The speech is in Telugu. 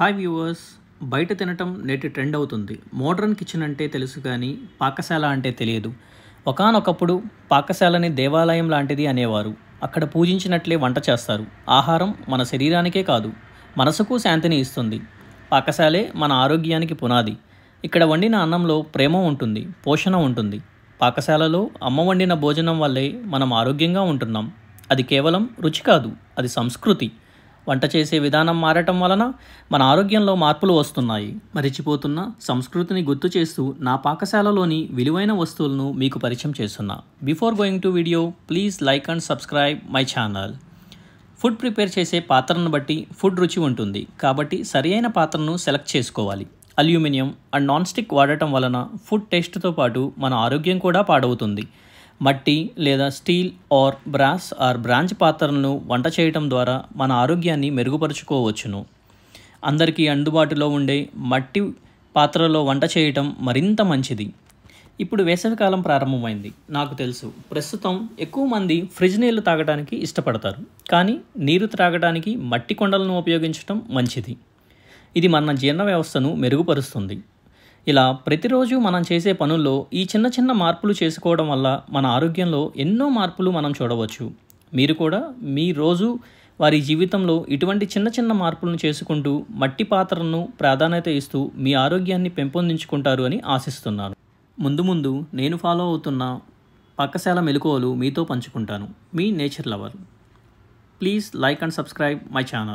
హాయ్ వ్యూవర్స్, బయట తినటం నేటి ట్రెండ్ అవుతుంది. మోడ్రన్ కిచెన్ అంటే తెలుసు కానీ పాకశాల అంటే తెలియదు. ఒకానొకప్పుడు పాకశాలని దేవాలయం లాంటిది అనేవారు. అక్కడ పూజించినట్లే వంట చేస్తారు. ఆహారం మన శరీరానికే కాదు, మనసుకు శాంతిని ఇస్తుంది. పాకశాలే మన ఆరోగ్యానికి పునాది. ఇక్కడ వండిన అన్నంలో ప్రేమ ఉంటుంది, పోషణ ఉంటుంది. పాకశాలలో అమ్మ వండిన భోజనం వల్లే మనం ఆరోగ్యంగా ఉంటున్నాం. అది కేవలం రుచి కాదు, అది సంస్కృతి. వంట చేసే విధానం మారటం వలన మన ఆరోగ్యంలో మార్పులు వస్తున్నాయి. మరిచిపోతున్న సంస్కృతిని గుర్తు చేస్తూ నా పాకశాలలోని విలువైన వస్తువులను మీకు పరిచయం చేస్తున్నా. Before going to video, please like and subscribe my channel. Food prepare చేసే పాత్రను బట్టి ఫుడ్ రుచి ఉంటుంది. కాబట్టి సరియైన పాత్రను సెలెక్ట్ చేసుకోవాలి. అల్యూమినియం అండ్ నాన్ స్టిక్ వాడటం వలన ఫుడ్ టేస్ట్తో పాటు మన ఆరోగ్యం కూడా పాడవుతుంది. మట్టి లేదా steel or brass or bronze పాత్రలను వంట చేయటం ద్వారా మన ఆరోగ్యాన్ని మెరుగుపరుచుకోవచ్చును. అందరికీ అందుబాటులో ఉండే మట్టి పాత్రలో వంట చేయటం మరింత మంచిది. ఇప్పుడు వేసవికాలం ప్రారంభమైంది. నాకు తెలుసు, ప్రస్తుతం ఎక్కువ మంది ఫ్రిడ్జ్ నీళ్లు తాగడానికి ఇష్టపడతారు. కానీ నీరు త్రాగడానికి మట్టి కుండలను ఉపయోగించడం మంచిది. ఇది మన జీర్ణ వ్యవస్థను మెరుగుపరుస్తుంది. ఇలా ప్రతిరోజు మనం చేసే పనుల్లో ఈ చిన్న చిన్న మార్పులు చేసుకోవడం వల్ల మన ఆరోగ్యంలో ఎన్నో మార్పులు మనం చూడవచ్చు. మీరు కూడా మీ రోజు వారి జీవితంలో ఇటువంటి చిన్న చిన్న మార్పులను చేసుకుంటూ మట్టి పాత్రలను ప్రాధాన్యత ఇస్తూ మీ ఆరోగ్యాన్ని పెంపొందించుకుంటారు అని ఆశిస్తున్నాను. ముందు నేను ఫాలో అవుతున్న పాకశాల మెలకువలు మీతో పంచుకుంటాను. మీ nature lover. Please like and subscribe my channel.